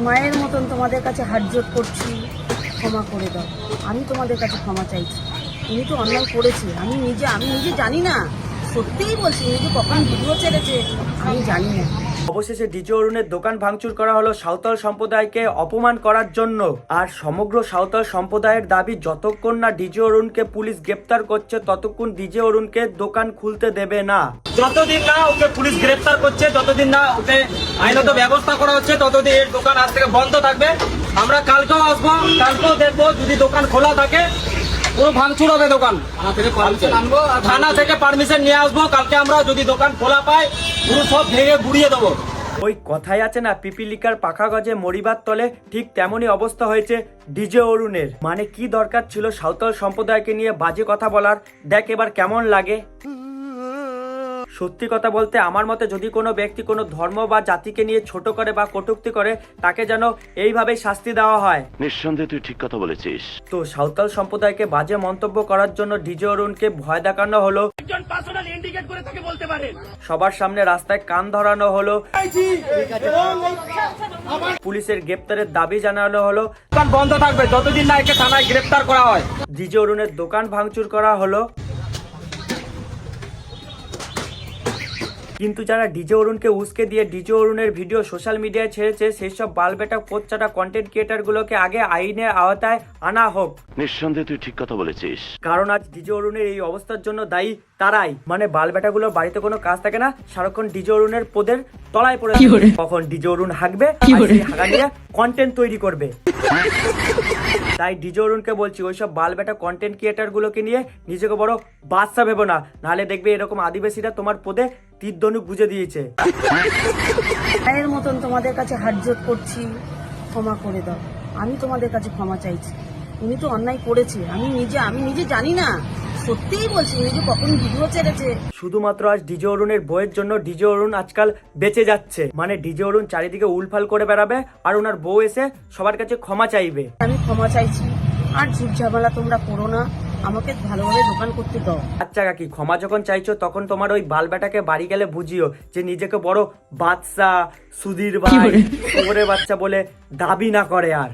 মায়ের মতন তোমাদের কাছে হাতজোড় করছি, ক্ষমা করে দাও। আমি তোমাদের কাছে ক্ষমা চাইছি। উনি তো অন্যায় করেছে, আমি নিজে জানি না, সত্যিই বলছি, নিজে কখন ভিডিও ছেড়েছে আমি জানি না। অবশেষে ডিজে অরুণের দোকান ভাঙচুর করা হলো সাঁওতাল সম্প্রদায়কে অপমান করার জন্য। আর সমগ্র সাঁওতাল সম্প্রদায়ের দাবি, যতক্ষণ না ডিজে অরুণকে পুলিশ গ্রেপ্তার করছে ততক্ষণ ডিজে অরুণকে দোকান খুলতে দেবে না। যতদিন না ওকে পুলিশ গ্রেপ্তার করছে, যতদিন না ওকে আইনত ব্যবস্থা করা হচ্ছে, ততদিন এর দোকান আজ থেকে বন্ধ থাকবে। আমরা কালকেও আসবো, কালকেও দেখবো, যদি দোকান খোলা থাকে পুরো ভাঙচুর হবে দোকান। থানা থেকে পারমিশন নিয়ে আসবো, কালকে আমরা যদি দোকান খোলা পাই পুরো সব ভেঙে গুড়িয়ে দেবো। ওই কথাই আছে না, পিপিলিকার পাখা গজে মরিবার তলে, ঠিক তেমনই অবস্থা হয়েছে ডিজে অরুণের। মানে কি দরকার ছিল সাঁওতাল সম্প্রদায়কে নিয়ে বাজে কথা বলার? দেখ এবার কেমন লাগে। সত্যি কথা বলতে আমার মতে যদি কোনো ব্যক্তি কোনো ধর্ম বা জাতিকে নিয়ে ছোট করে বা কটূক্তি করে, তাকে যেন এইভাবেই শাস্তি দেওয়া হয়। নিঃসন্দেহে তুই ঠিক কথা বলেছিস। তো সাঁওতাল সম্প্রদায়কে বাজে মন্তব্য করার জন্য ডিজে অরুণকে ভয় দেখানো হলো, সবার সামনে রাস্তায় কান ধরানো হলো, পুলিশের গ্রেপ্তারের দাবি জানানো হলো, দোকান বন্ধ থাকবে যতদিন না একে থানায় গ্রেপ্তার করা হয়। ডিজে অরুণের দোকান ভাঙচুর করা হলো। কিন্তু যারা ডিজে অরুণকে উস্কে দিয়ে ডিজে অরুণের ভিডিও সোশ্যাল মিডিয়ায় ছেড়েছে, সেই সব বালবেটা কোচ্চাটা কন্টেন্ট ক্রিয়েটার গুলোকে আগে আইনের আওতায় আনা হোক। নিঃসন্দেহে তুই ঠিক কথা বলেছিস। কারণ আজ ডিজে অরুণের এই অবস্থার জন্য দায়ী তারাই। মানে বালবেটা গুলোর বাড়িতে কোনো কাজ থাকে না, সারাক্ষণ ডিজে অরুণের পদের তলায় পড়ে থাকে। কখন ডিজে অরুণ হাঁকবে, হাঁকা নিয়ে কন্টেন্ট তৈরি করবে। তাই ডিজে অরুণকে বলছি, ওইসব বালবেটা কন্টেন্ট ক্রিয়েটার গুলোকে নিয়ে নিজেকে বড় বাদশা ভেবো না, নাহলে দেখবে এরকম আদিবাসীরা তোমার পদে তীর ধনুক বুঝে দিয়েছে। মায়ের মতন তোমাদের কাছে হাতজোড় করছি, ক্ষমা করে দাও। আমি তোমাদের কাছে ক্ষমা চাইছি। উনি তো অন্যায় করেছে, আমি নিজে জানি না, সত্যিই বলছি, নিজে কখন ভিডিও ছেড়েছে। শুধুমাত্র আজ ডিজে অরুণের বউয়ের জন্য ডিজে অরুণ আজকাল বেঁচে যাচ্ছে। মানে ডিজে অরুণ চারিদিকে উলফাল করে বেড়াবে, আর ওনার বউ এসে সবার কাছে ক্ষমা চাইবে। আমি ক্ষমা চাইছি, আর ঝুট ঝামেলা তোমরা করো না, আমাকে ভালোভাবে দোকান করতে দাও। আচ্ছা কাকি, ক্ষমা যখন চাইছো তখন তোমার ওই বালবেটাকে বাড়ি গেলে বুঝিও যে নিজেকে বড় বাদশা, সুধীর ভাই, ওরে বাচ্চা বলে দাবি না করে আর।